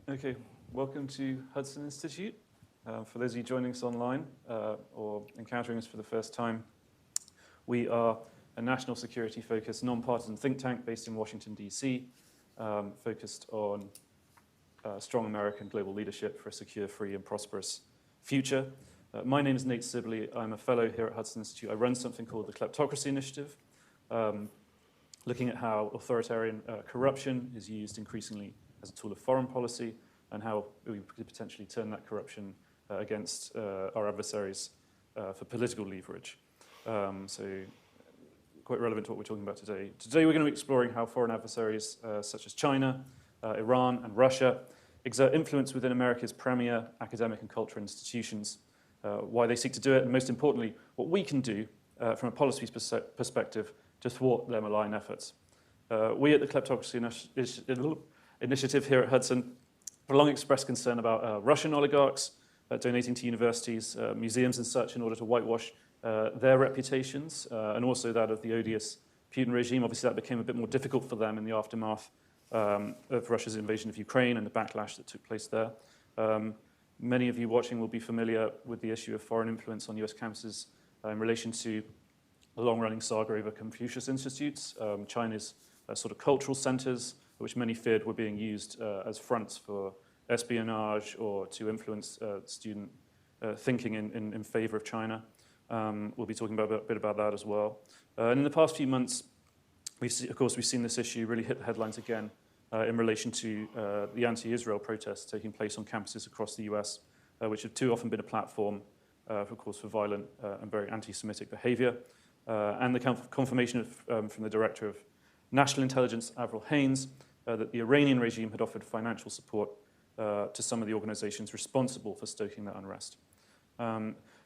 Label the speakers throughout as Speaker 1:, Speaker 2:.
Speaker 1: Okay, welcome to Hudson Institute. For those of you joining us online or encountering us for the first time, we are a national security-focused, non-partisan think tank based in Washington, D.C., focused on strong American global leadership for a secure, free, and prosperous future. My name is Nate Sibley. I'm a fellow here at Hudson Institute. I run something called the Kleptocracy Initiative, looking at how authoritarian corruption is used increasingly as a tool of foreign policy, and how we could potentially turn that corruption against our adversaries for political leverage. So quite relevant to what we're talking about today. Today we're going to be exploring how foreign adversaries such as China, Iran, and Russia exert influence within America's premier academic and cultural institutions, why they seek to do it, and most importantly, what we can do from a policy perspective to thwart their malign efforts. We at the Kleptocracy Initiative here at Hudson have long expressed concern about Russian oligarchs donating to universities, museums and such in order to whitewash their reputations, and also that of the odious Putin regime. Obviously that became a bit more difficult for them in the aftermath of Russia's invasion of Ukraine and the backlash that took place there. Many of you watching will be familiar with the issue of foreign influence on US campuses in relation to a long-running saga over Confucius Institutes, China's sort of cultural centers, which many feared were being used as fronts for espionage or to influence student thinking in favor of China. We'll be talking a bit about that as well. And in the past few months, we've seen this issue really hit the headlines again in relation to the anti-Israel protests taking place on campuses across the US, which have too often been a platform, of course, for violent and very anti-Semitic behavior. And the confirmation from the Director of National Intelligence, Avril Haines, that the Iranian regime had offered financial support to some of the organizations responsible for stoking that unrest.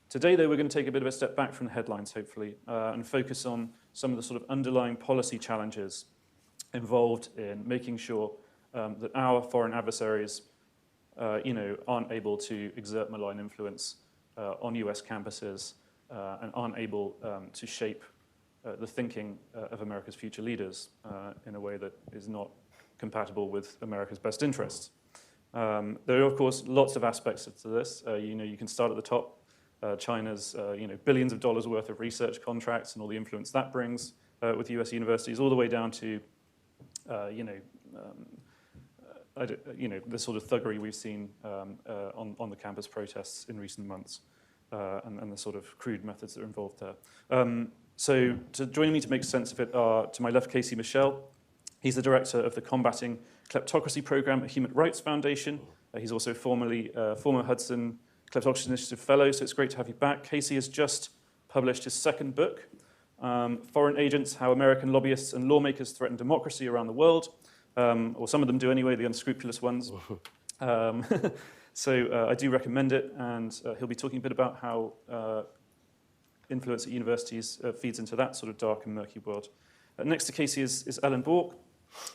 Speaker 1: Today, though, we're going to take a bit of a step back from the headlines, hopefully, and focus on some of the sort of underlying policy challenges involved in making sure that our foreign adversaries aren't able to exert malign influence on US campuses and aren't able to shape the thinking of America's future leaders in a way that is not compatible with America's best interests. There are, of course, lots of aspects to this. You can start at the top. China's billions of dollars worth of research contracts and all the influence that brings with US universities, all the way down to the sort of thuggery we've seen on the campus protests in recent months, and the sort of crude methods that are involved there. So joining me to make sense of it are, to my left, Casey Michel. He's the director of the Combating Kleptocracy Program at Human Rights Foundation. He's also former Hudson Kleptocracy Initiative Fellow, so it's great to have you back. Casey has just published his second book, Foreign Agents, How American Lobbyists and Lawmakers Threaten Democracy Around the World, or some of them do anyway, the unscrupulous ones. So I do recommend it, and he'll be talking a bit about how influence at universities feeds into that sort of dark and murky world. Next to Casey is Ellen Bork.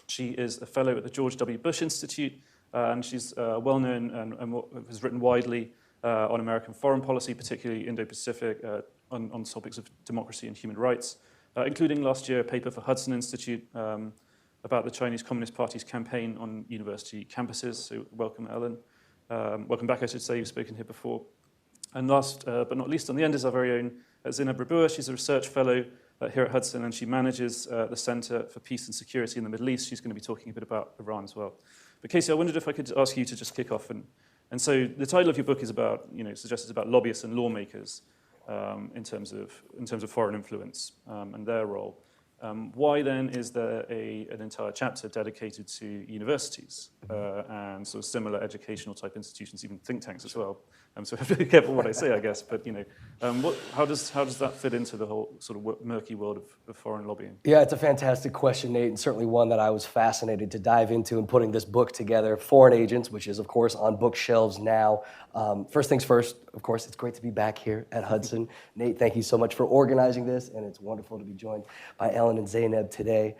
Speaker 1: She is a fellow at the George W. Bush Institute, and she's well-known and has written widely on American foreign policy, particularly Indo-Pacific, on topics of democracy and human rights, including last year a paper for Hudson Institute about the Chinese Communist Party's campaign on university campuses. So welcome, Ellen. Welcome back, I should say. You've spoken here before. And last but not least, on the end is our very own Zineb Rabua. She's a research fellow here at Hudson, and she manages the Center for Peace and Security in the Middle East. She's going to be talking a bit about Iran as well. But Casey, I wondered if I could ask you to just kick off. And so the title of your book is about, suggests it's about lobbyists and lawmakers in terms of foreign influence and their role. Why then is there an entire chapter dedicated to universities and sort of similar educational type institutions, even think tanks as well? So I have to be careful what I say, I guess. But how does that fit into the whole sort of murky world of foreign lobbying?
Speaker 2: Yeah, it's a fantastic question, Nate, and certainly one that I was fascinated to dive into in putting this book together. Foreign Agents, which is of course on bookshelves now. First things first, of course, it's great to be back here at Hudson. Nate, thank you so much for organizing this, and it's wonderful to be joined by Ellen and Zineb today.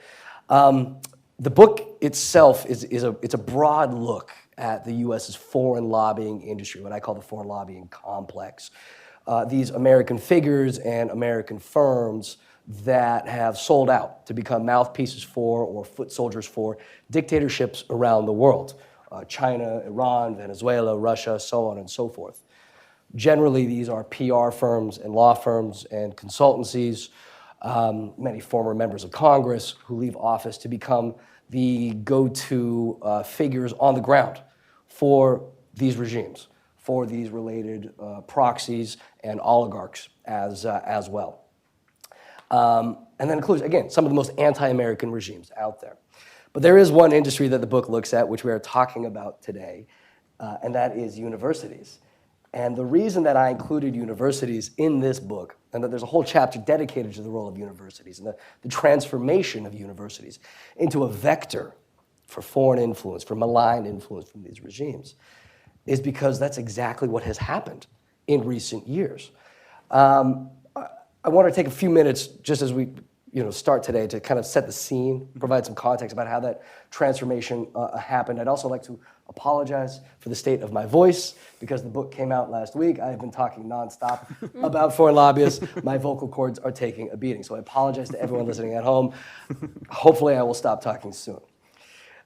Speaker 2: The book itself it's a broad look at the U.S.'s foreign lobbying industry, what I call the foreign lobbying complex. These American figures and American firms that have sold out to become mouthpieces for or foot soldiers for dictatorships around the world. China, Iran, Venezuela, Russia, so on and so forth. Generally, these are PR firms and law firms and consultancies, many former members of Congress who leave office to become the go-to figures on the ground for these regimes, for these related proxies and oligarchs as well. And that includes, again, some of the most anti-American regimes out there. But there is one industry that the book looks at, which we are talking about today, and that is universities. And the reason that I included universities in this book, and that there's a whole chapter dedicated to the role of universities and the transformation of universities into a vector for foreign influence, for malign influence from these regimes, is because that's exactly what has happened in recent years. I want to take a few minutes just as we start today to kind of set the scene, provide some context about how that transformation happened. I'd also like to apologize for the state of my voice because the book came out last week. I've been talking nonstop about foreign lobbyists. My vocal cords are taking a beating. So I apologize to everyone listening at home. Hopefully I will stop talking soon.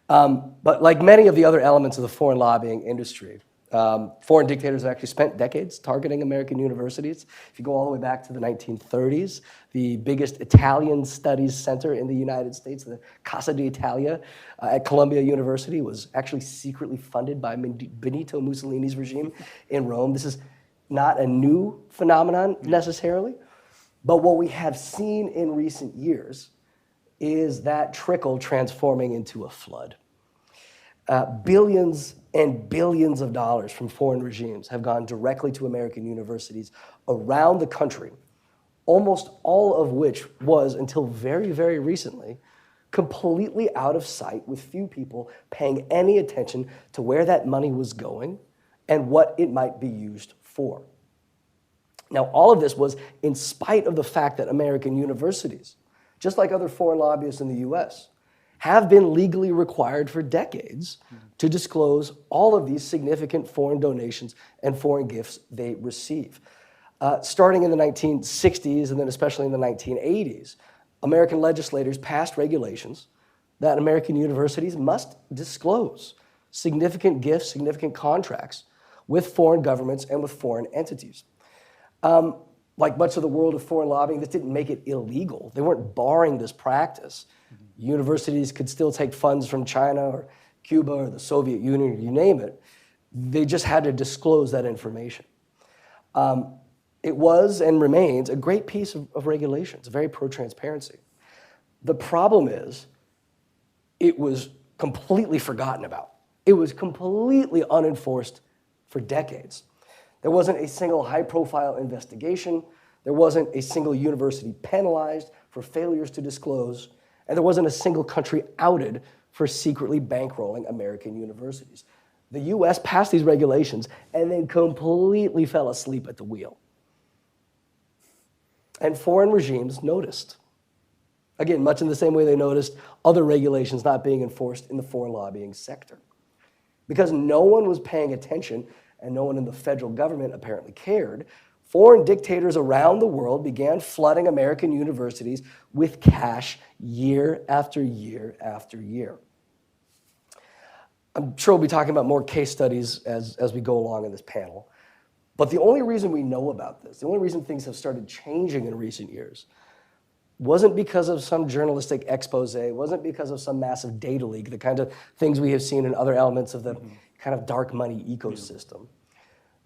Speaker 2: But like many of the other elements of the foreign lobbying industry, foreign dictators have actually spent decades targeting American universities. If you go all the way back to the 1930s, the biggest Italian studies center in the United States, the Casa d'Italia at Columbia University, was actually secretly funded by Benito Mussolini's regime in Rome. This is not a new phenomenon necessarily, but what we have seen in recent years is that trickle transforming into a flood. Billions and billions of dollars from foreign regimes have gone directly to American universities around the country, almost all of which was, until very, very recently, completely out of sight, with few people paying any attention to where that money was going and what it might be used for. Now, all of this was in spite of the fact that American universities, just like other foreign lobbyists in the US, have been legally required for decades to disclose all of these significant foreign donations and foreign gifts they receive. Starting in the 1960s and then especially in the 1980s, American legislators passed regulations that American universities must disclose significant gifts, significant contracts with foreign governments and with foreign entities. Like much of the world of foreign lobbying, this didn't make it illegal. They weren't barring this practice. Universities could still take funds from China or Cuba or the Soviet Union, you name it. They just had to disclose that information. It was and remains a great piece of regulation. It's very pro-transparency. The problem is it was completely forgotten about. It was completely unenforced for decades. There wasn't a single high-profile investigation. There wasn't a single university penalized for failures to disclose. And there wasn't a single country outed for secretly bankrolling American universities. The US passed these regulations and then completely fell asleep at the wheel. And foreign regimes noticed. Again, much in the same way they noticed other regulations not being enforced in the foreign lobbying sector. Because no one was paying attention and no one in the federal government apparently cared, foreign dictators around the world began flooding American universities with cash year after year after year. I'm sure we'll be talking about more case studies as we go along in this panel. But the only reason we know about this, the only reason things have started changing in recent years, wasn't because of some journalistic expose, wasn't because of some massive data leak, the kind of things we have seen in other elements of the kind of dark money ecosystem.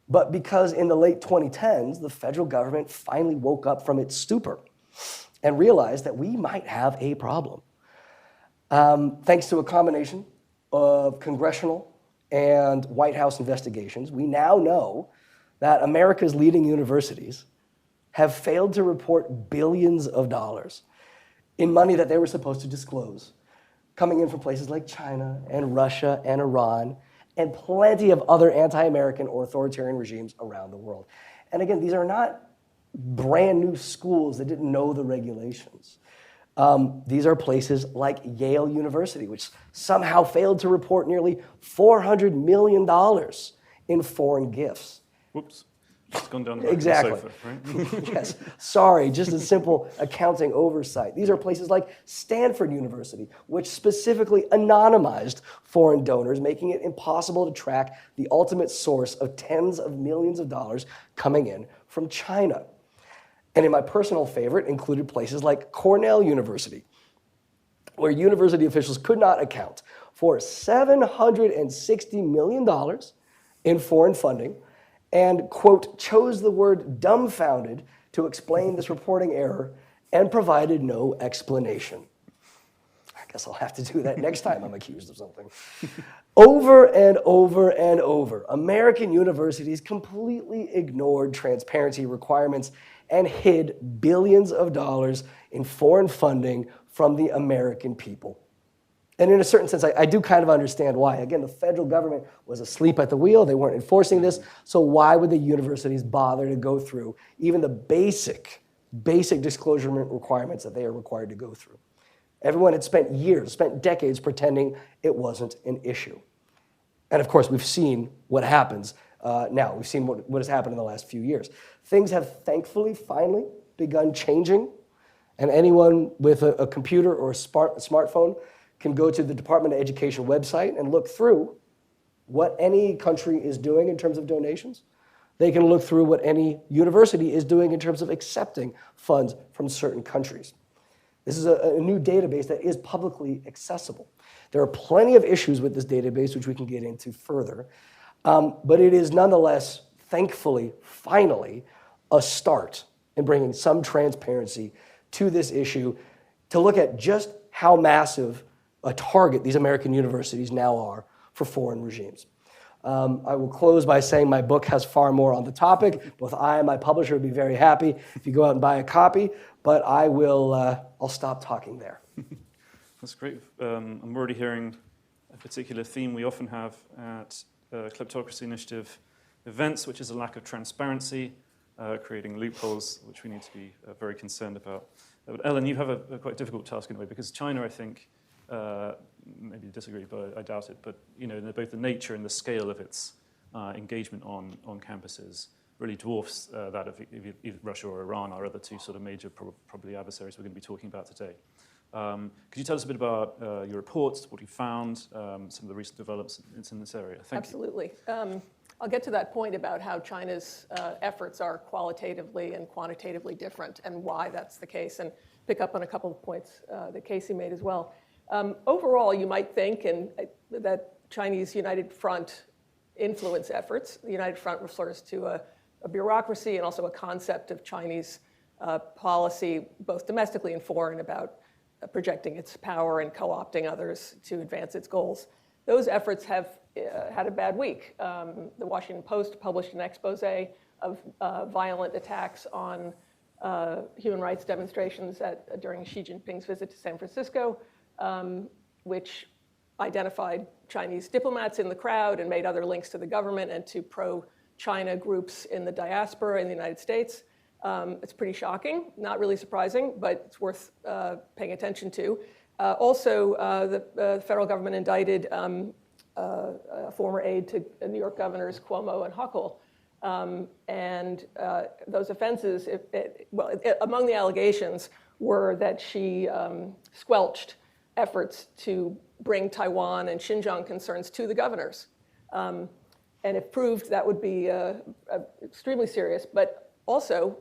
Speaker 2: But because in the late 2010s, the federal government finally woke up from its stupor and realized that we might have a problem. Thanks to a combination of congressional and White House investigations, we now know that America's leading universities have failed to report billions of dollars in money that they were supposed to disclose, coming in from places like China and Russia and Iran, and plenty of other anti-American or authoritarian regimes around the world. And again, these are not brand new schools that didn't know the regulations. These are places like Yale University, which somehow failed to report nearly $400 million in foreign gifts.
Speaker 1: Whoops. It's gone down the back
Speaker 2: Exactly.
Speaker 1: of the sofa, right?
Speaker 2: Yes, sorry, just a simple accounting oversight. These are places like Stanford University, which specifically anonymized foreign donors, making it impossible to track the ultimate source of tens of millions of dollars coming in from China. And in my personal favorite included places like Cornell University, where university officials could not account for $760 million in foreign funding and, quote, chose the word dumbfounded to explain this reporting error and provided no explanation. I guess I'll have to do that next time I'm accused of something. Over and over and over, American universities completely ignored transparency requirements and hid billions of dollars in foreign funding from the American people. And in a certain sense, I do kind of understand why. Again, the federal government was asleep at the wheel. They weren't enforcing this. So why would the universities bother to go through even the basic disclosure requirements that they are required to go through? Everyone had spent years, spent decades pretending it wasn't an issue. And of course, we've seen what happens now. We've seen what has happened in the last few years. Things have thankfully finally begun changing. And anyone with a computer or a smartphone can go to the Department of Education website and look through what any country is doing in terms of donations. They can look through what any university is doing in terms of accepting funds from certain countries. This is a new database that is publicly accessible. There are plenty of issues with this database, which we can get into further, but it is nonetheless, thankfully, finally, a start in bringing some transparency to this issue to look at just how massive a target these American universities now are for foreign regimes. I will close by saying my book has far more on the topic. Both I and my publisher would be very happy if you go out and buy a copy, but I'll stop talking there.
Speaker 1: That's great. I'm already hearing a particular theme we often have at Kleptocracy Initiative events, which is a lack of transparency, creating loopholes, which we need to be very concerned about. But Ellen, you have a quite difficult task in a way, because China, I think, maybe you disagree, but I doubt it, but both the nature and the scale of its engagement on campuses really dwarfs that of either Russia or Iran, our other two sort of major probably adversaries we're going to be talking about today. Could you tell us a bit about your reports, what you found, some of the recent developments in this area? Thank you.
Speaker 3: Absolutely. I'll get to that point about how China's efforts are qualitatively and quantitatively different and why that's the case, and pick up on a couple of points that Casey made as well. Overall, you might think that Chinese United Front influence efforts, the United Front refers to a bureaucracy and also a concept of Chinese policy, both domestically and foreign, about projecting its power and co-opting others to advance its goals. Those efforts have had a bad week. The Washington Post published an expose of violent attacks on human rights demonstrations during Xi Jinping's visit to San Francisco, which identified Chinese diplomats in the crowd and made other links to the government and to pro-China groups in the diaspora in the United States. It's pretty shocking, not really surprising, but it's worth paying attention to. Also, the federal government indicted a former aide to New York governors Cuomo and Huckle. And those offenses, among the allegations were that she squelched efforts to bring Taiwan and Xinjiang concerns to the governors. And if proved, that would be extremely serious. But also,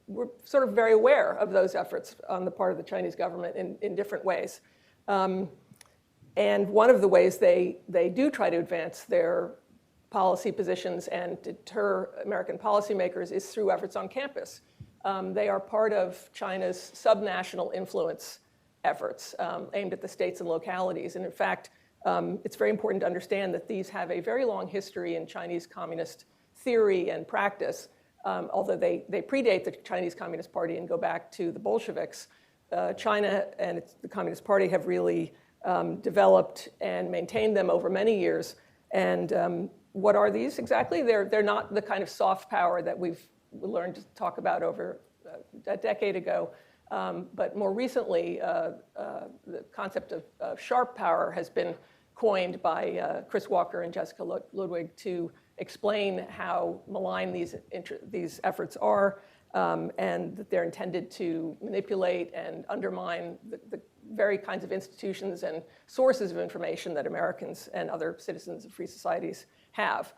Speaker 3: we're sort of very aware of those efforts on the part of the Chinese government in different ways. And one of the ways they do try to advance their policy positions and deter American policymakers is through efforts on campus. They are part of China's subnational influence efforts aimed at the states and localities. And in fact, it's very important to understand that these have a very long history in Chinese communist theory and practice. Although they predate the Chinese Communist Party and go back to the Bolsheviks, China and the Communist Party have really developed and maintained them over many years. And what are these exactly? They're not the kind of soft power that we've learned to talk about over a decade ago. But more recently, the concept of sharp power has been coined by Chris Walker and Jessica Ludwig to explain how malign these efforts are, and that they're intended to manipulate and undermine the very kinds of institutions and sources of information that Americans and other citizens of free societies have.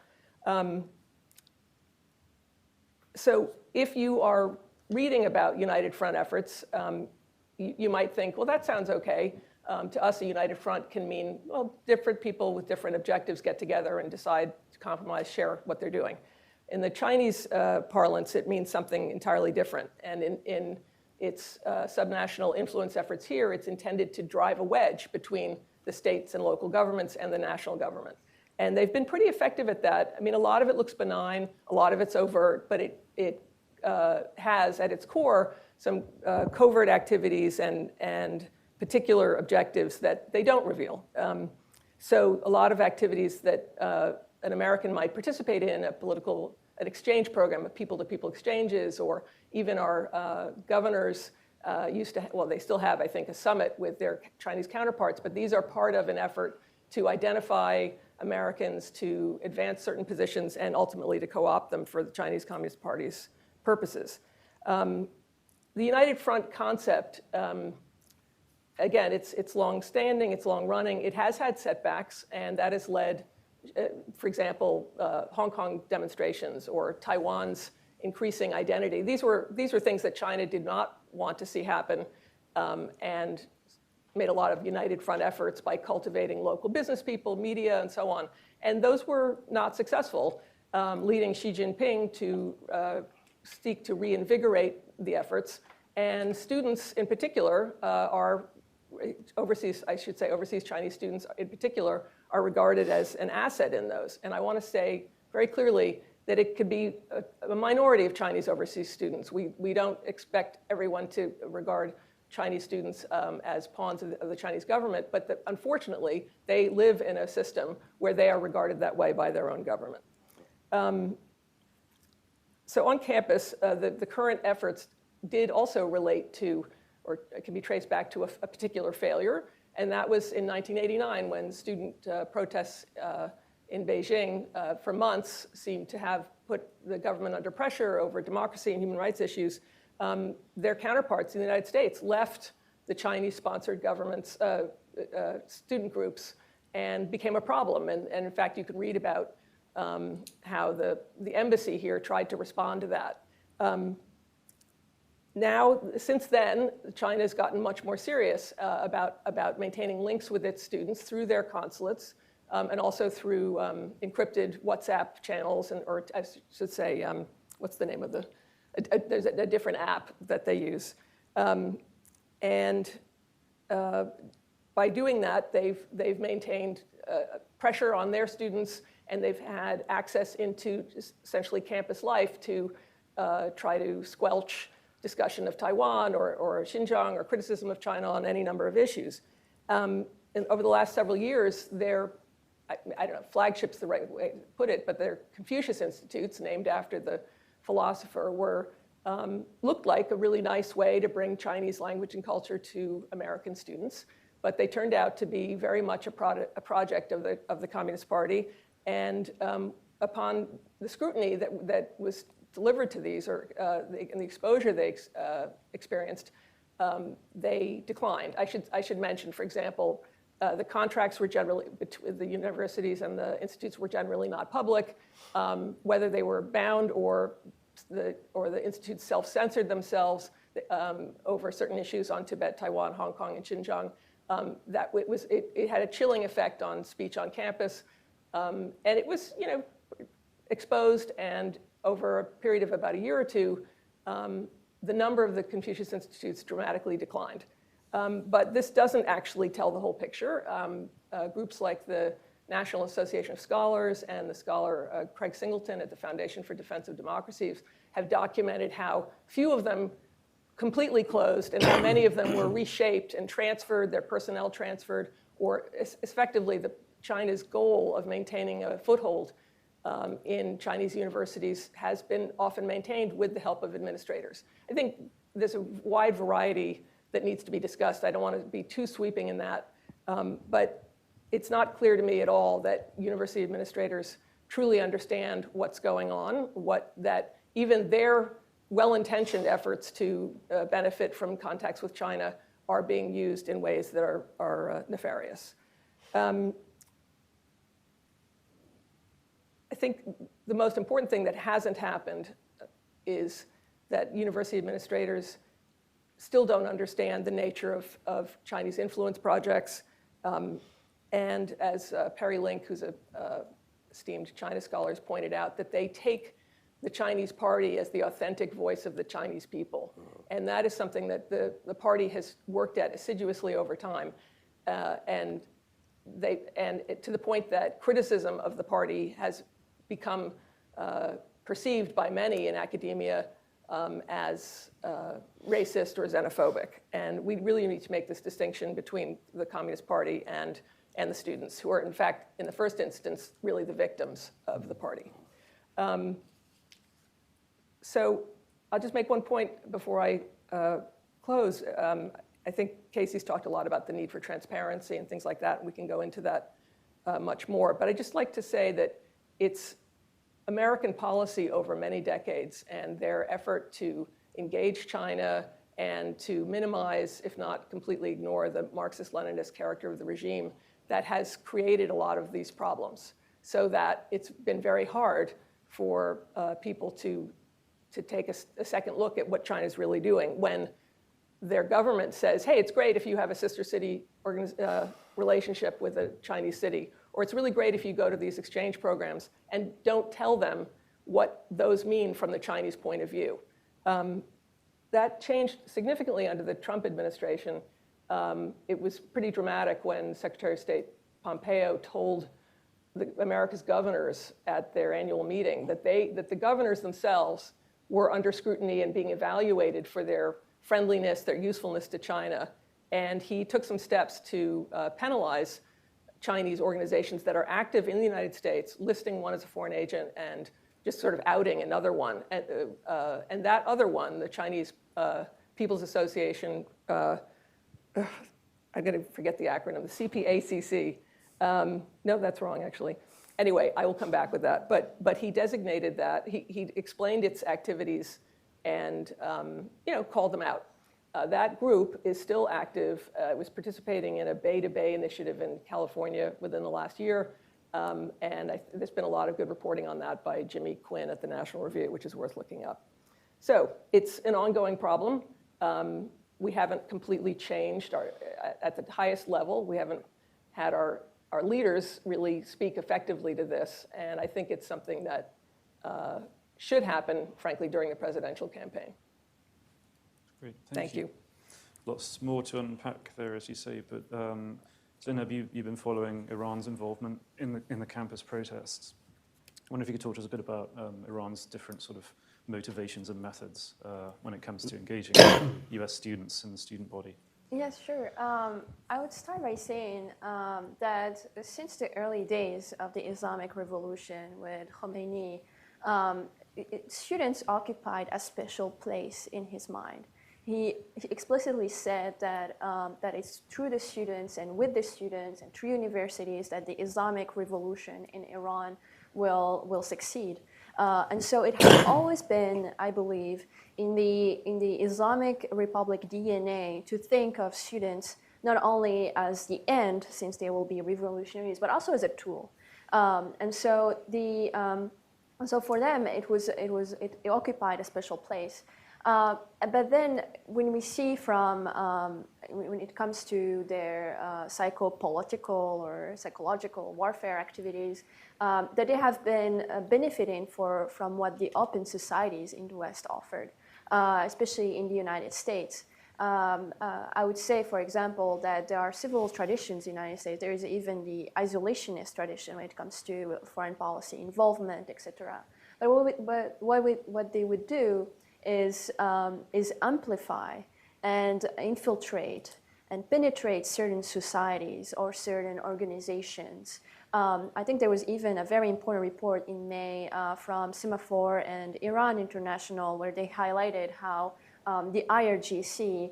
Speaker 3: So if you are reading about United Front efforts, you might think, well, that sounds okay. To us, a United Front can mean, well, different people with different objectives get together and decide to compromise, share what they're doing. In the Chinese parlance, it means something entirely different. And in its subnational influence efforts here, it's intended to drive a wedge between the states and local governments and the national government. And they've been pretty effective at that. I mean, a lot of it looks benign, a lot of it's overt, but it has at its core some covert activities and particular objectives that they don't reveal. So a lot of activities that an American might participate in, an exchange program of people-to-people exchanges, or even our governors used to, well, they still have, I think, a summit with their Chinese counterparts, but these are part of an effort to identify Americans, to advance certain positions, and ultimately to co-opt them for the Chinese Communist Party's purposes. The United Front concept, again, it's long-standing, it's long-running. It has had setbacks, and that has led, for example, Hong Kong demonstrations or Taiwan's increasing identity. These were things that China did not want to see happen, and made a lot of United Front efforts by cultivating local business people, media, and so on. And those were not successful, leading Xi Jinping to seek to reinvigorate the efforts. And students in particular overseas Chinese students in particular are regarded as an asset in those. And I want to say very clearly that it could be a minority of Chinese overseas students. We don't expect everyone to regard Chinese students as pawns of the Chinese government, but that unfortunately they live in a system where they are regarded that way by their own government. So on campus, the current efforts did also relate to, or it can be traced back to a particular failure, and that was in 1989 when student protests in Beijing for months seemed to have put the government under pressure over democracy and human rights issues. Their counterparts in the United States left the Chinese-sponsored government's student groups and became a problem. And in fact, you could read about how the embassy here tried to respond to that. Now, since then, China's gotten much more serious about maintaining links with its students through their consulates, and also through encrypted WhatsApp channels, or I should say, what's the name of there's a different app that they use. And by doing that, they've maintained pressure on their students, and they've had access into essentially campus life to try to squelch discussion of Taiwan or Xinjiang or criticism of China on any number of issues. And over the last several years, their, I don't know, flagship's the right way to put it, but their Confucius Institutes, named after the philosopher, looked like a really nice way to bring Chinese language and culture to American students. But they turned out to be very much a project of the Communist Party. And upon the scrutiny that was delivered to these, and the exposure they experienced, they declined. I should mention, for example, the contracts were generally, between the universities and the institutes were generally not public. Whether they were bound or the institutes self-censored themselves over certain issues on Tibet, Taiwan, Hong Kong, and Xinjiang, it had a chilling effect on speech on campus. And it was, exposed, and over a period of about a year or two, the number of the Confucius Institutes dramatically declined. But this doesn't actually tell the whole picture. Groups like the National Association of Scholars and the scholar Craig Singleton at the Foundation for Defense of Democracies have documented how few of them completely closed and how many of them were reshaped and transferred, their personnel transferred, or effectively China's goal of maintaining a foothold in Chinese universities has been often maintained with the help of administrators. I think there's a wide variety that needs to be discussed. I don't want to be too sweeping in that. But it's not clear to me at all that university administrators truly understand what's going on, that even their well-intentioned efforts to benefit from contacts with China are being used in ways that are nefarious. I think the most important thing that hasn't happened is that university administrators still don't understand the nature of Chinese influence projects. And as Perry Link, who's a esteemed China scholar, has pointed out, that they take the Chinese party as the authentic voice of the Chinese people. And that is something that the party has worked at assiduously over time. And to the point that criticism of the party has become perceived by many in academia as racist or xenophobic. And we really need to make this distinction between the Communist Party and the students, who are, in fact, in the first instance, really the victims of the party. So I'll just make one point before I close. I think Casey's talked a lot about the need for transparency and things like that, and we can go into that much more. But I'd just like to say that it's American policy over many decades and their effort to engage China and to minimize, if not completely ignore, the Marxist-Leninist character of the regime that has created a lot of these problems, so that it's been very hard for people to take a second look at what China's really doing when their government says, hey, it's great if you have a sister city relationship with a Chinese city, or it's really great if you go to these exchange programs, and don't tell them what those mean from the Chinese point of view. That changed significantly under the Trump administration. It was pretty dramatic when Secretary of State Pompeo told America's governors at their annual meeting that the governors themselves were under scrutiny and being evaluated for their friendliness, their usefulness to China. And he took some steps to penalize Chinese organizations that are active in the United States, listing one as a foreign agent and just sort of outing another one. And that other one, the Chinese People's Association, I'm going to forget the acronym, the CPACC. No, that's wrong, actually. Anyway, I will come back with that. But he designated that. He explained its activities and called them out. That group is still active. It was participating in a Bay-to-Bay initiative in California within the last year. And there's been a lot of good reporting on that by Jimmy Quinn at the National Review, which is worth looking up. So it's an ongoing problem. We haven't completely changed at the highest level. We haven't had our leaders really speak effectively to this. And I think it's something that should happen, frankly, during the presidential campaign.
Speaker 1: Great,
Speaker 3: thank you.
Speaker 1: Lots more to unpack there, as you say, but Zainab, you've been following Iran's involvement in the campus protests. I wonder if you could talk to us a bit about Iran's different sort of motivations and methods when it comes to engaging US students in the student body.
Speaker 4: Yes, sure. I would start by saying that since the early days of the Islamic Revolution with Khomeini, students occupied a special place in his mind. He explicitly said that it's through the students and with the students and through universities that the Islamic Revolution in Iran will succeed. And so it has always been, I believe, in the Islamic Republic DNA to think of students not only as the end, since they will be revolutionaries, but also as a tool. And so for them, it occupied a special place. But then when we see when it comes to their psychopolitical or psychological warfare activities, that they have been benefiting from what the open societies in the West offered, especially in the United States. I would say, for example, that there are several traditions in the United States. There is even the isolationist tradition when it comes to foreign policy involvement, etc. But what they would do is amplify and infiltrate and penetrate certain societies or certain organizations. I think there was even a very important report in May from Semaphore and Iran International where they highlighted how the IRGC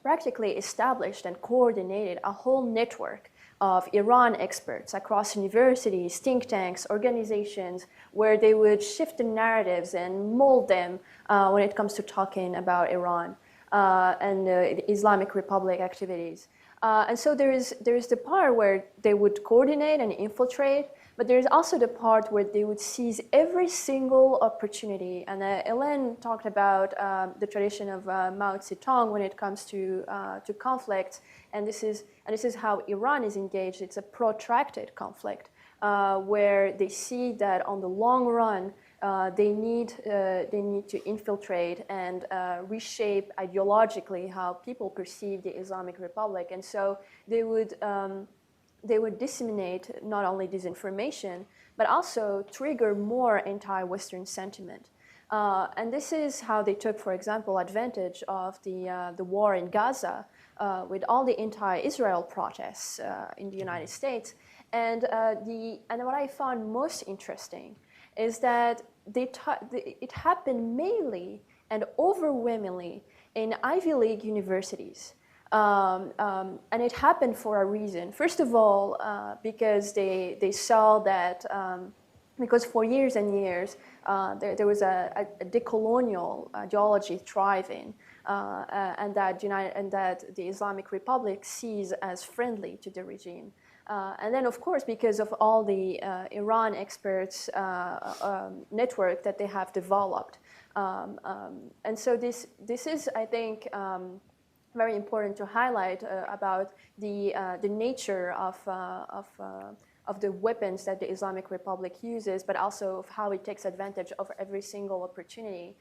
Speaker 4: practically established and coordinated a whole network of Iran experts across universities, think tanks, organizations, where they would shift the narratives and mold them when it comes to talking about Iran and the Islamic Republic activities. And so there is the part where they would coordinate and infiltrate, but there's also the part where they would seize every single opportunity. And Hélène talked about the tradition of Mao Zedong when it comes to conflict, and this is how Iran is engaged. It's a protracted conflict where they see that on the long run they need to infiltrate and reshape ideologically how people perceive the Islamic Republic, and so they would disseminate not only disinformation, but also trigger more anti-Western sentiment. And this is how they took, for example, advantage of the war in Gaza with all the anti-Israel protests in the United States. And what I found most interesting is that it happened mainly and overwhelmingly in Ivy League universities. And it happened for a reason. First of all, because they saw that, because for years and years, there was a decolonial ideology thriving, and that the Islamic Republic sees as friendly to the regime. And then, of course, because of all the Iran experts network that they have developed. And so this is, I think, very important to highlight about the nature of the weapons that the Islamic Republic uses, but also of how it takes advantage of every single opportunity.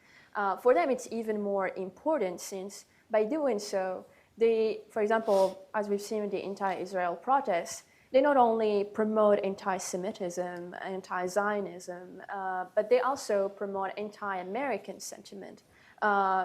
Speaker 4: For them, it's even more important since by doing so, they, for example, as we've seen with the anti-Israel protests, they not only promote anti-Semitism, anti-Zionism, but they also promote anti-American sentiment,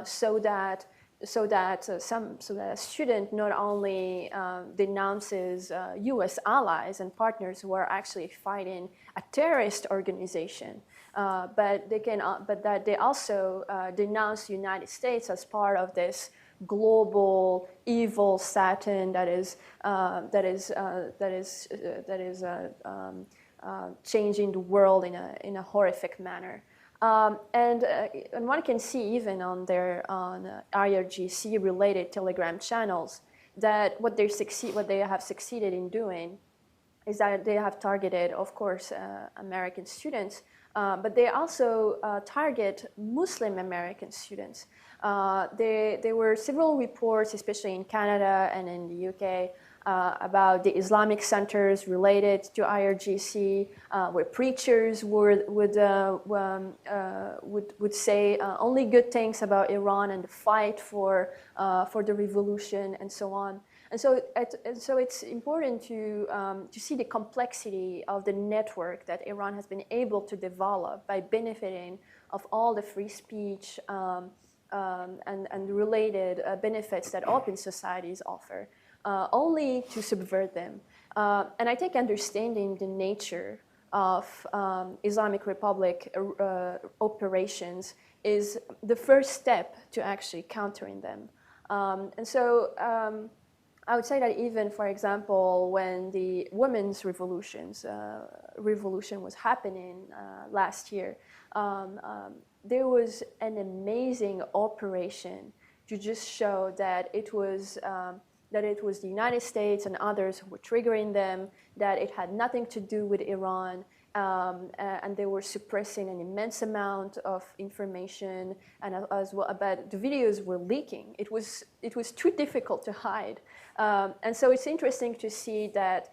Speaker 4: so that a student not only denounces U.S. allies and partners who are actually fighting a terrorist organization, but that they also denounce the United States as part of this global evil Satan that is changing the world in a horrific manner. And one can see even on their IRGC related Telegram channels that what they have succeeded in doing is that they have targeted, of course, American students, but they also target Muslim American students. There were several reports, especially in Canada and in the UK, about the Islamic centers related to IRGC, where preachers would say only good things about Iran and the fight for the revolution and so on. And so it's important to see the complexity of the network that Iran has been able to develop by benefiting of all the free speech and related benefits that open societies offer, only to subvert them. And I think understanding the nature of Islamic Republic operations is the first step to actually countering them. And so I would say that even, for example, when the women's revolution was happening last year, there was an amazing operation to just show that it was the United States and others who were triggering them, that it had nothing to do with Iran, and they were suppressing an immense amount of information, and as well, but the videos were leaking. It was too difficult to hide, and so it's interesting to see that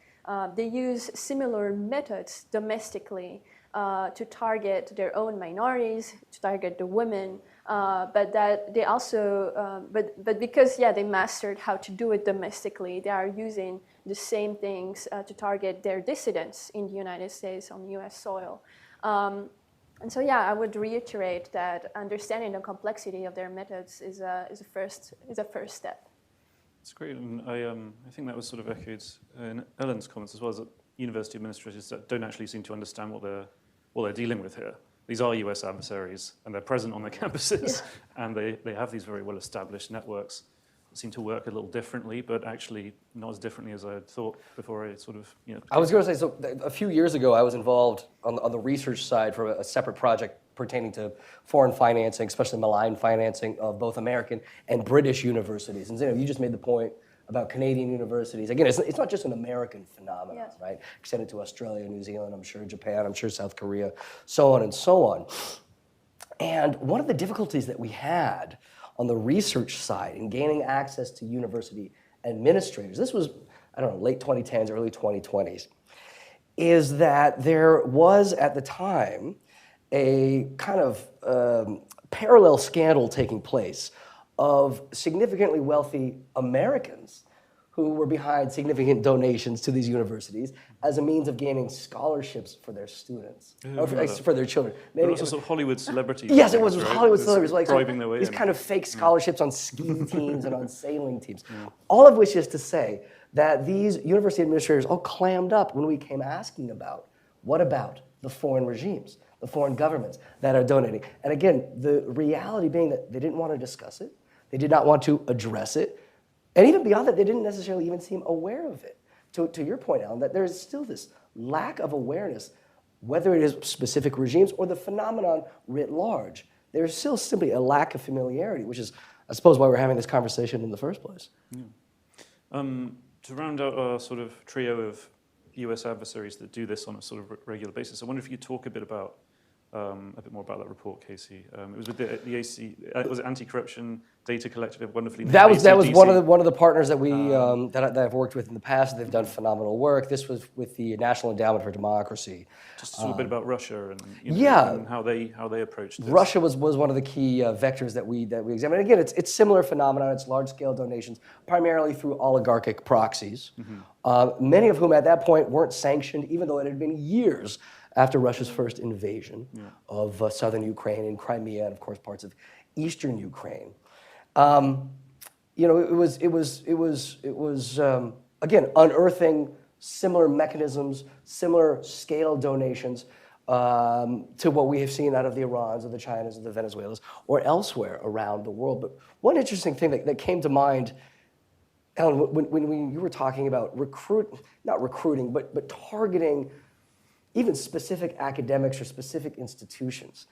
Speaker 4: they use similar methods domestically to target their own minorities, to target the women, but that they also, but because they mastered how to do it domestically, they are using the same things to target their dissidents in the United States on U.S. soil. And so I would reiterate that understanding the complexity of their methods is a first step.
Speaker 1: It's great, and I think that was sort of echoed in Ellen's comments as well, as that university administrators that don't actually seem to understand what they're dealing with here. These are US adversaries, and they're present on their campuses, and they have these very well-established networks. seem to work a little differently, but actually not as differently as I had thought before I sort of,
Speaker 2: I was going to say, so a few years ago, I was involved on the research side for a separate project pertaining to foreign financing, especially malign financing of both American and British universities. And you just made the point about Canadian universities. Again, it's not just an American phenomenon,
Speaker 4: Yes.
Speaker 2: right? Extended to Australia, New Zealand, I'm sure Japan, I'm sure South Korea, so on and so on. And one of the difficulties that we had on the research side in gaining access to university administrators, this was, I don't know, late 2010s, early 2020s, is that there was at the time a kind of parallel scandal taking place of significantly wealthy Americans who were behind significant donations to these universities as a means of gaining scholarships for their students, or for their children.
Speaker 1: But also sort of Hollywood celebrities.
Speaker 2: Yes, it was
Speaker 1: right?
Speaker 2: Hollywood
Speaker 1: Just
Speaker 2: celebrities, like
Speaker 1: bribing their way
Speaker 2: these
Speaker 1: in.
Speaker 2: kind of fake scholarships on skiing teams and on sailing teams. All of which is to say that these university administrators all clammed up when we came asking about, what about the foreign regimes, the foreign governments that are donating? And again, the reality being that they didn't want to discuss it, they did not want to address it, and even beyond that, they didn't necessarily even seem aware of it. To your point, Alan, that there is still this lack of awareness, whether it is specific regimes or the phenomenon writ large. There's still simply a lack of familiarity, which is, I suppose, why we're having this conversation in the first place.
Speaker 1: Yeah. To round out our sort of trio of US adversaries that do this on a sort of regular basis, I wonder if you talk a bit more about that report, Casey. It was with the AC, was it Anti-Corruption Data Collective, wonderfully named
Speaker 2: That was
Speaker 1: ACDC.
Speaker 2: one of the partners that we that I've worked with in the past. They've done phenomenal work. This was with the National Endowment for Democracy.
Speaker 1: Just talk a bit about Russia and, and how they approached this.
Speaker 2: Russia was one of the key vectors that we examined. Again, it's similar phenomenon. It's large scale donations, primarily through oligarchic proxies, many of whom at that point weren't sanctioned, even though it had been years after Russia's first invasion of southern Ukraine and Crimea, and of course parts of eastern Ukraine. It was again unearthing similar mechanisms, similar scale donations to what we have seen out of the Irans, of the Chinas, of the Venezuelas, or elsewhere around the world. But one interesting thing that came to mind, Ellen, when you were talking about not recruiting, but targeting even specific academics or specific institutions,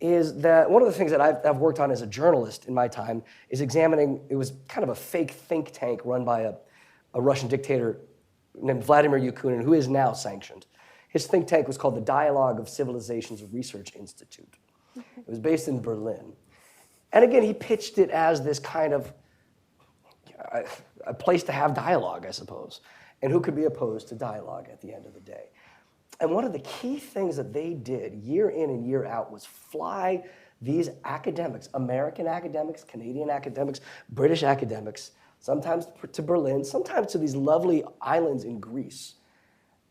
Speaker 2: is that one of the things that I've worked on as a journalist in my time is examining, it was kind of a fake think tank run by a Russian dictator named Vladimir Yakunin, who is now sanctioned. His think tank was called the Dialogue of Civilizations Research Institute. It was based in Berlin. And again, he pitched it as this kind of a place to have dialogue, I suppose. And who could be opposed to dialogue at the end of the day? And one of the key things that they did year in and year out was fly these academics, American academics, Canadian academics, British academics, sometimes to Berlin, sometimes to these lovely islands in Greece.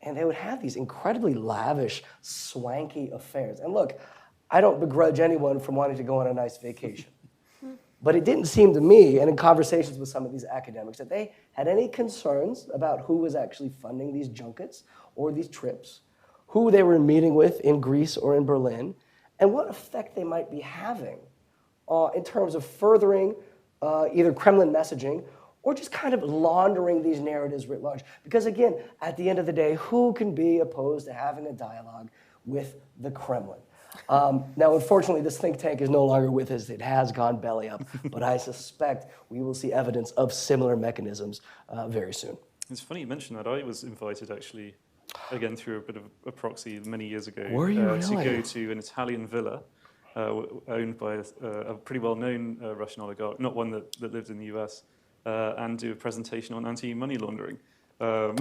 Speaker 2: And they would have these incredibly lavish, swanky affairs. And look, I don't begrudge anyone from wanting to go on a nice vacation. But it didn't seem to me, and in conversations with some of these academics, that they had any concerns about who was actually funding these junkets or these trips, who they were meeting with in Greece or in Berlin, and what effect they might be having in terms of furthering either Kremlin messaging or just kind of laundering these narratives writ large. Because again, at the end of the day, who can be opposed to having a dialogue with the Kremlin? Now, unfortunately, this think tank is no longer with us. It has gone belly up, but I suspect we will see evidence of similar mechanisms very soon.
Speaker 1: It's funny you mentioned that. I was invited actually, again through a bit of a proxy many years ago,
Speaker 2: Were you really?
Speaker 1: to go to an Italian villa owned by a pretty well-known Russian oligarch, not one that lived in the US, and do a presentation on anti-money laundering.
Speaker 2: I'm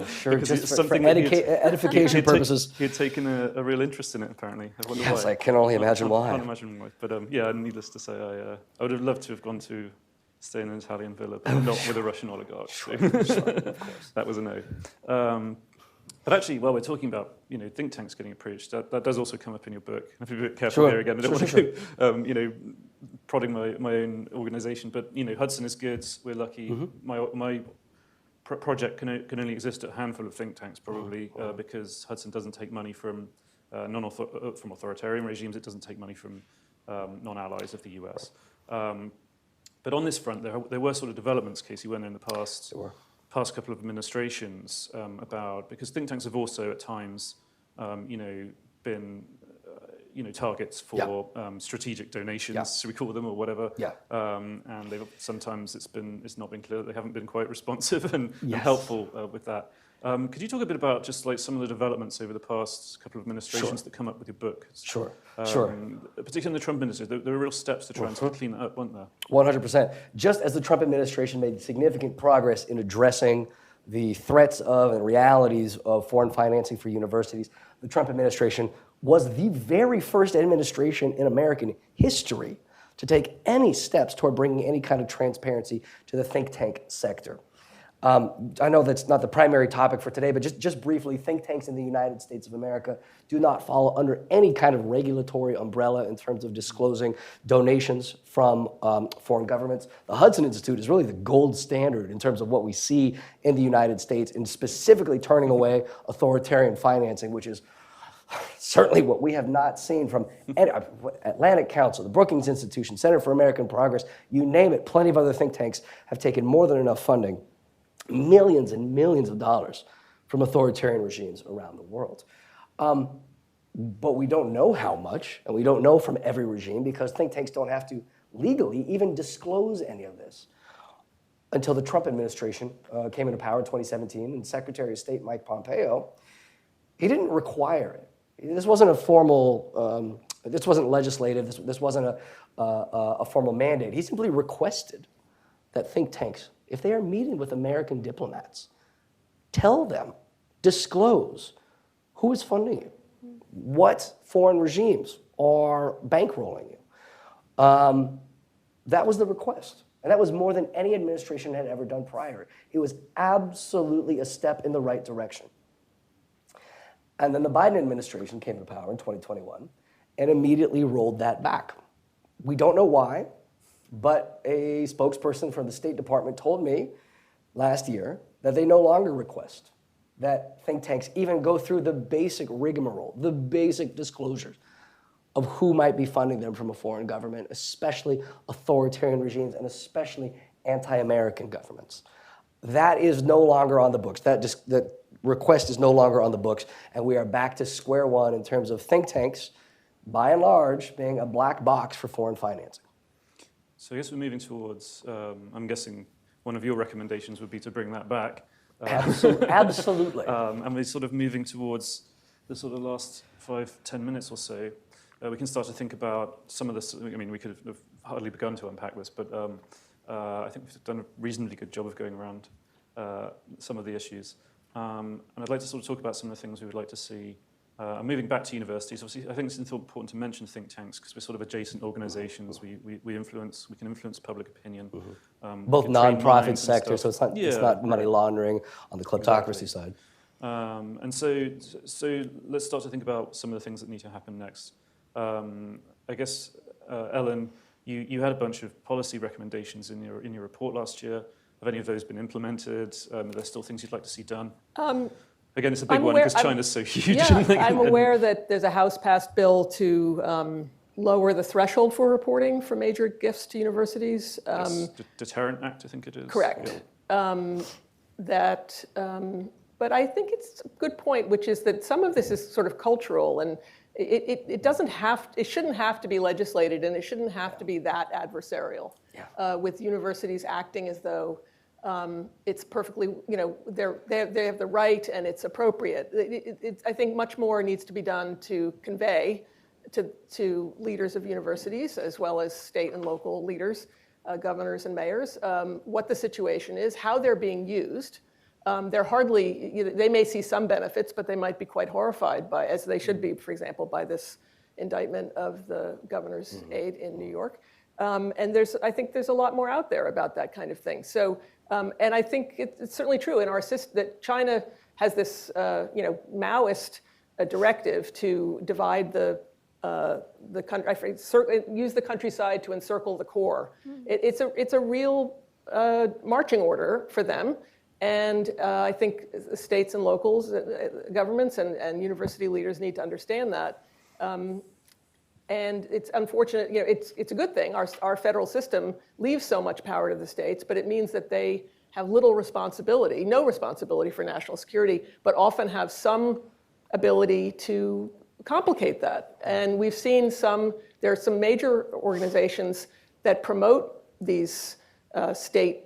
Speaker 2: sure
Speaker 1: because
Speaker 2: just
Speaker 1: it's
Speaker 2: for
Speaker 1: something
Speaker 2: edification purposes.
Speaker 1: He had taken a real interest in it, apparently. I wonder
Speaker 2: Yes,
Speaker 1: why.
Speaker 2: I can only imagine why.
Speaker 1: I can't imagine why. But yeah, needless to say, I would have loved to have gone to stay in an Italian villa, but not with a Russian oligarch.
Speaker 2: Sure, of course.
Speaker 1: That was a no. But actually, while we're talking about think tanks getting approached, that does also come up in your book. I have to be a bit careful here again. I don't want to go, prodding my own organisation. But Hudson is good. We're lucky. My project can only exist at a handful of think tanks, probably, because Hudson doesn't take money from from authoritarian regimes. It doesn't take money from non-allies of the US. But on this front, there were sort of developments, Casey, when in the past couple of administrations about, because think tanks have also at times, been targets for strategic donations, should we call them, or whatever.
Speaker 2: Yeah.
Speaker 1: And sometimes it's not been clear that they haven't been quite responsive and helpful with that. Could you talk a bit about just like some of the developments over the past couple of administrations that come up with your book?
Speaker 2: Sure.
Speaker 1: Particularly in the Trump administration, there were real steps to try and sort of clean that up, weren't there?
Speaker 2: 100%. Just as the Trump administration made significant progress in addressing the threats of and realities of foreign financing for universities, the Trump administration was the very first administration in American history to take any steps toward bringing any kind of transparency to the think tank sector. I know that's not the primary topic for today, but just briefly, think tanks in the United States of America do not fall under any kind of regulatory umbrella in terms of disclosing donations from foreign governments. The Hudson Institute is really the gold standard in terms of what we see in the United States, in specifically turning away authoritarian financing, which is certainly what we have not seen from Atlantic Council, the Brookings Institution, Center for American Progress, you name it, plenty of other think tanks have taken more than enough funding, millions and millions of dollars from authoritarian regimes around the world. But we don't know how much, and we don't know from every regime because think tanks don't have to legally even disclose any of this until the Trump administration came into power in 2017, and Secretary of State Mike Pompeo, he didn't require it. This wasn't a formal, this wasn't legislative, this wasn't a formal mandate. He simply requested that think tanks, if they are meeting with American diplomats, tell them, disclose who is funding you, what foreign regimes are bankrolling you. That was the request. And that was more than any administration had ever done prior. It was absolutely a step in the right direction. And then the Biden administration came to power in 2021 and immediately rolled that back. We don't know why, but a spokesperson from the State Department told me last year that they no longer request that think tanks even go through the basic rigmarole, the basic disclosures of who might be funding them from a foreign government, especially authoritarian regimes and especially anti-American governments. That is no longer on the books. That request is no longer on the books, and we are back to square one in terms of think tanks, by and large, being a black box for foreign financing.
Speaker 1: So I guess we're moving towards, I'm guessing one of your recommendations would be to bring that back.
Speaker 2: Absolutely.
Speaker 1: And we're sort of moving towards the sort of last 5-10 minutes or so. We can start to think about some of this. I mean, we could have hardly begun to unpack this, but I think we've done a reasonably good job of going around some of the issues. And I'd like to sort of talk about some of the things we would like to see. I'm moving back to universities. Obviously, I think it's important to mention think tanks because we're sort of adjacent organizations. We can influence public opinion.
Speaker 2: Both non-profit sector, so it's not money laundering on the kleptocracy side.
Speaker 1: And so let's start to think about some of the things that need to happen next. I guess, Ellen, you had a bunch of policy recommendations in your report last year. Have any of those been implemented? Are there still things you'd like to see done? Again, it's a big one because China's so huge.
Speaker 3: Yeah, I'm aware that there's a House-passed bill to lower the threshold for reporting for major gifts to universities.
Speaker 1: Yes, Deterrent Act, I think it is.
Speaker 3: Correct.
Speaker 1: Yeah.
Speaker 3: But I think it's a good point, which is that some of this is sort of cultural, and it shouldn't have to be legislated, and it shouldn't have to be that adversarial. Yeah. With universities acting as though it's perfectly, they have the right and it's appropriate. I think much more needs to be done to convey to leaders of universities, as well as state and local leaders, governors and mayors, what the situation is, how they're being used. They're hardly, they may see some benefits, but they might be quite horrified by, as they should be, for example, by this indictment of the governor's aide in New York. And I think there's a lot more out there about that kind of thing. So, and I think it's certainly true in our system that China has this, Maoist directive to divide the country, use the countryside to encircle the core. It's a real marching order for them. And I think states and locals, governments and university leaders need to understand that. And it's unfortunate, it's a good thing. Our federal system leaves so much power to the states, but it means that they have little responsibility, no responsibility for national security, but often have some ability to complicate that. And we've seen there are some major organizations that promote these state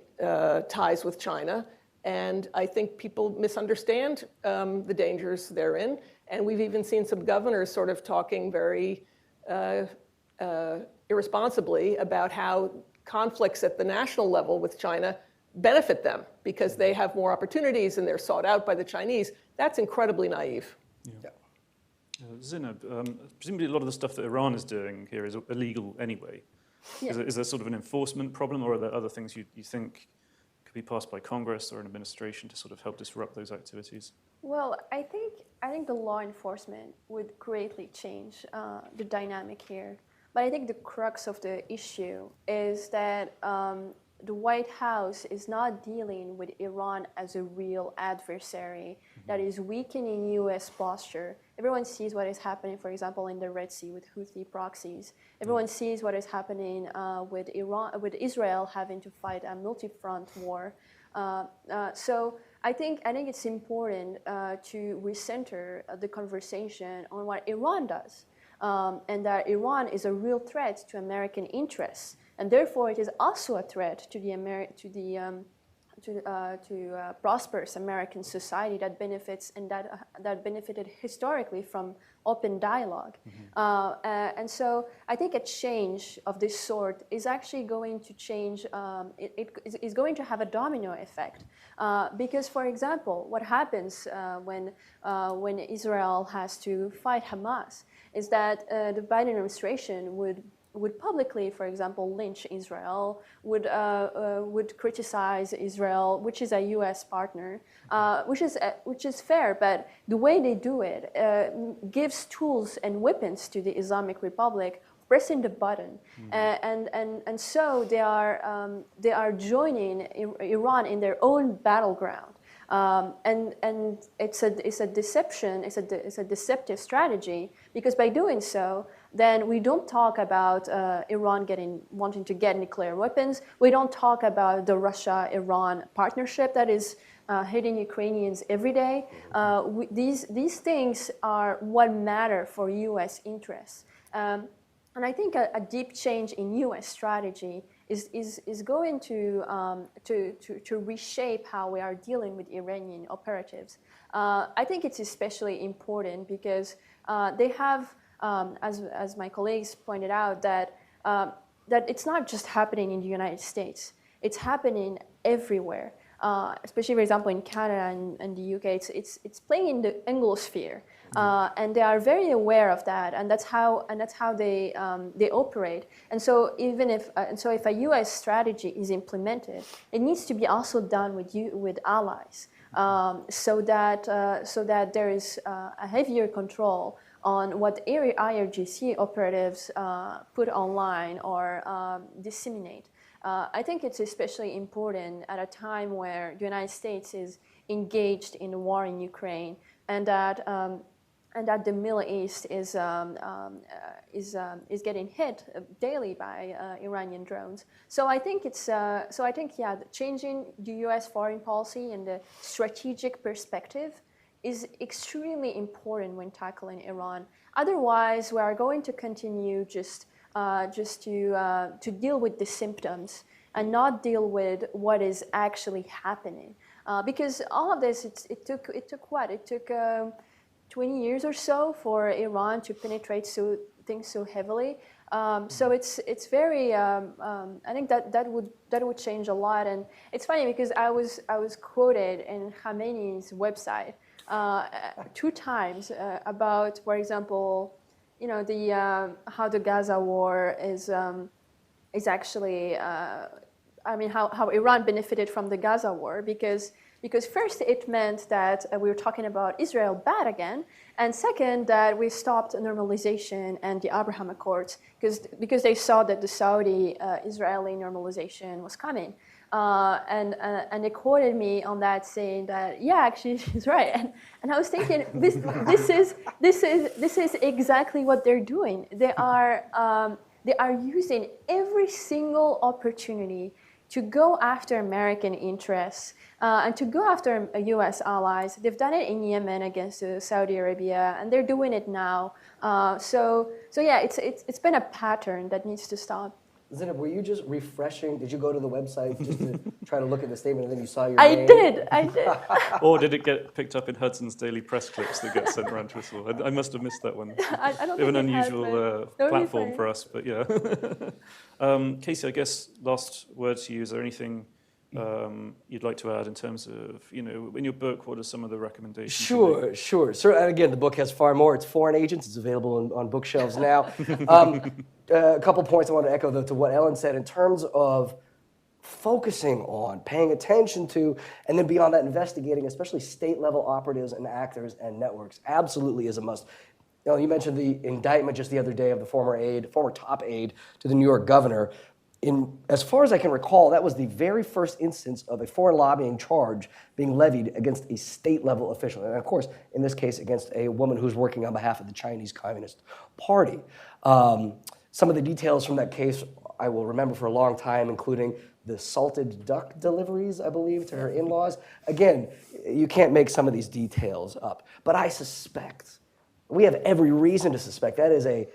Speaker 3: ties with China. And I think people misunderstand the dangers therein. And we've even seen some governors sort of talking very irresponsibly about how conflicts at the national level with China benefit them because they have more opportunities and they're sought out by the Chinese. That's incredibly naive.
Speaker 2: Yeah.
Speaker 1: Zina, presumably a lot of the stuff that Iran is doing here is illegal anyway.
Speaker 4: Yeah.
Speaker 1: Is there sort of an enforcement problem, or are there other things you think could be passed by Congress or an administration to sort of help disrupt those activities?
Speaker 4: Well, I think the law enforcement would greatly change the dynamic here. But I think the crux of the issue is that the White House is not dealing with Iran as a real adversary that is weakening U.S. posture. Everyone sees what is happening, for example, in the Red Sea with Houthi proxies. Everyone sees what is happening with Israel having to fight a multi-front war. So I think it's important to recenter the conversation on what Iran does, and that Iran is a real threat to American interests, and therefore it is also a threat to prosperous American society that benefits and that benefited historically from open dialogue. And so I think a change of this sort is actually going to change, it is going to have a domino effect. Because, for example, what happens when Israel has to fight Hamas is that the Biden administration would publicly, for example, lynch Israel, would criticize Israel, which is a U.S. partner, which is fair. But the way they do it gives tools and weapons to the Islamic Republic, pressing the button, and so they are joining Iran in their own battleground. And it's a deception. It's a deceptive strategy, because by doing so, then we don't talk about Iran wanting to get nuclear weapons. We don't talk about the Russia-Iran partnership that is hitting Ukrainians every day. These things are what matter for U.S. interests. And I think a deep change in U.S. strategy is going to reshape how we are dealing with Iranian operatives. I think it's especially important because they have, as my colleagues pointed out, that it's not just happening in the United States. It's happening everywhere. Especially, for example, in Canada and the UK, it's playing in the Anglosphere, and they are very aware of that, and that's how they operate. And so if a U.S. strategy is implemented, it needs to be also done with allies, so that there is a heavier control on what IRGC operatives put online or disseminate. I think it's especially important at a time where the United States is engaged in the war in Ukraine, and that the Middle East is getting hit daily by Iranian drones. So I think changing the U.S. foreign policy and the strategic perspective is extremely important when tackling Iran. Otherwise, we are going to continue just to deal with the symptoms and not deal with what is actually happening. Because all of this, it took 20 years or so for Iran to penetrate things so heavily. So it's very. I think that would change a lot. And it's funny because I was quoted in Khamenei's website 2 times about, for example, how the Gaza war is actually, how Iran benefited from the Gaza war, because first it meant that we were talking about Israel bad again, and second that we stopped normalization and the Abraham Accords because they saw that the Saudi-Israeli normalization was coming. And they quoted me on that, saying that, yeah, actually she's right. And I was thinking, this is exactly what they're doing. They are using every single opportunity to go after American interests and to go after U.S. allies. They've done it in Yemen against Saudi Arabia, and they're doing it now. So yeah, it's been a pattern that needs to stop.
Speaker 2: Zineb, were you just refreshing? Did you go to the website just to try to look at the statement and then you saw your
Speaker 4: I
Speaker 2: name?
Speaker 4: I did.
Speaker 1: Or did it get picked up in Hudson's daily press clips that get sent around to us all? I must have missed that one.
Speaker 4: I don't
Speaker 1: Bit of an
Speaker 4: think it has,
Speaker 1: unusual
Speaker 4: but don't be
Speaker 1: platform
Speaker 4: funny.
Speaker 1: for us, but yeah. Casey, I guess last word to you. Is there anything you'd like to add in terms of, in your book, what are some of the recommendations?
Speaker 2: Sure. And again, the book has far more. It's Foreign Agents. It's available on bookshelves now. A couple points I want to echo, though, to what Ellen said in terms of focusing on, paying attention to, and then beyond that, investigating, especially state-level operatives and actors and networks, absolutely is a must. You mentioned the indictment just the other day of the former top aide to the New York governor. As far as I can recall, that was the very first instance of a foreign lobbying charge being levied against a state-level official. And of course, in this case, against a woman who's working on behalf of the Chinese Communist Party. Some of the details from that case I will remember for a long time, including the salted duck deliveries, I believe, to her in-laws. Again, you can't make some of these details up. But I suspect, we have every reason to suspect, that is a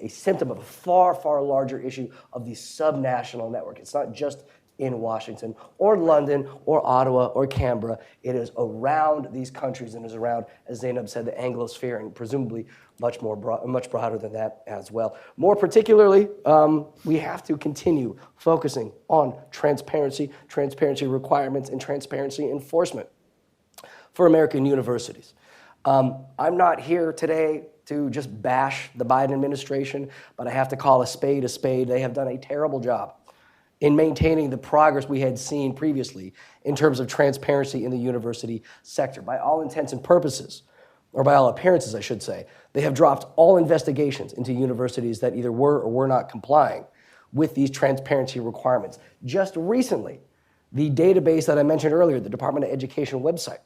Speaker 2: symptom of a far, far larger issue of the subnational network. It's not just in Washington or London or Ottawa or Canberra. It is around these countries and is around, as Zainab said, the Anglosphere, and presumably much broader than that as well. More particularly, we have to continue focusing on transparency requirements, and transparency enforcement for American universities. I'm not here today to just bash the Biden administration, but I have to call a spade a spade. They have done a terrible job in maintaining the progress we had seen previously in terms of transparency in the university sector. By all intents and purposes, or by all appearances, I should say, they have dropped all investigations into universities that either were or were not complying with these transparency requirements. Just recently, the database that I mentioned earlier, the Department of Education website,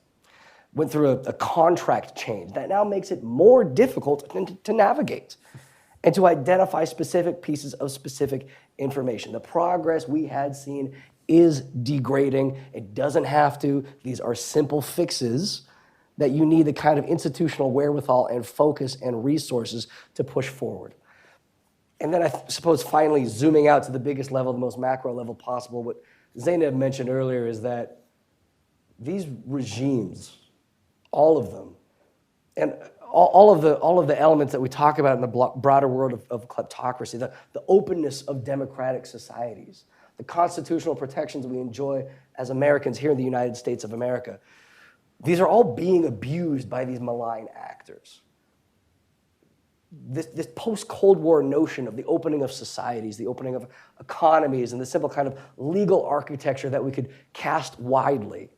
Speaker 2: went through a contract change that now makes it more difficult to navigate and to identify specific pieces of specific information. The progress we had seen is degrading. It doesn't have to. These are simple fixes that you need the kind of institutional wherewithal and focus and resources to push forward. And then I suppose finally zooming out to the biggest level, the most macro level possible, what Zainab mentioned earlier is that these regimes, all of them, and all of the elements that we talk about in the broader world of kleptocracy, the openness of democratic societies, the constitutional protections we enjoy as Americans here in the United States of America, these are all being abused by these malign actors. This post-Cold War notion of the opening of societies, the opening of economies, and the simple kind of legal architecture that we could cast widely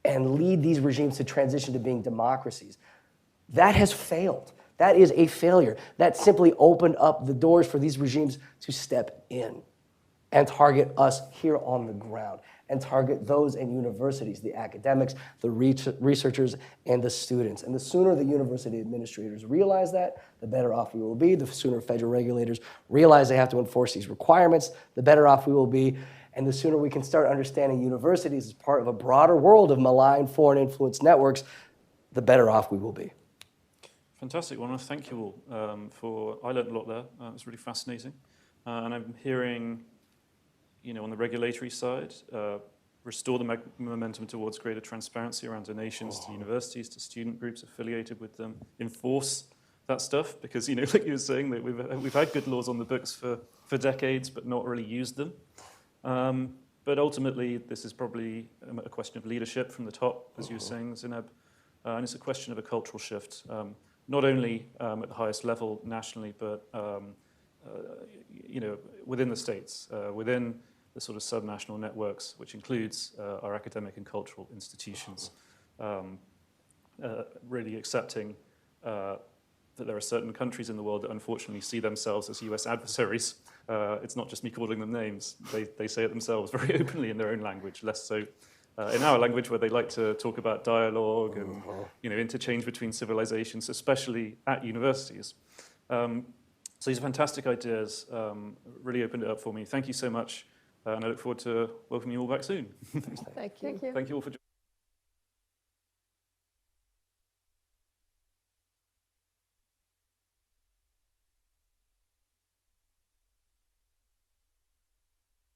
Speaker 2: and lead these regimes to transition to being democracies, that has failed. That is a failure. That simply opened up the doors for these regimes to step in and target us here on the ground, and target those in universities, the academics, the researchers, and the students. And the sooner the university administrators realize that, the better off we will be. The sooner federal regulators realize they have to enforce these requirements, the better off we will be. And the sooner we can start understanding universities as part of a broader world of malign foreign influence networks, the better off we will be.
Speaker 1: Fantastic. Well, I want to thank you all I learned a lot there. It was really fascinating. And I'm hearing, on the regulatory side, restore the momentum towards greater transparency around donations to universities, to student groups affiliated with them, enforce that stuff, because, like you were saying, that we've had good laws on the books for decades, but not really used them. But ultimately, this is probably a question of leadership from the top, as you were saying, Zineb, and it's a question of a cultural shift, not only at the highest level nationally, but within the states, within the sort of subnational networks, which includes our academic and cultural institutions, really accepting that there are certain countries in the world that unfortunately see themselves as US adversaries. It's not just me calling them names. They say it themselves very openly in their own language, less so in our language, where they like to talk about dialogue and interchange between civilizations, especially at universities. So these are fantastic ideas, really opened it up for me. Thank you so much, and I look forward to welcoming you all back soon.
Speaker 3: Thank you.
Speaker 4: Thank you.
Speaker 1: Thank you all for joining.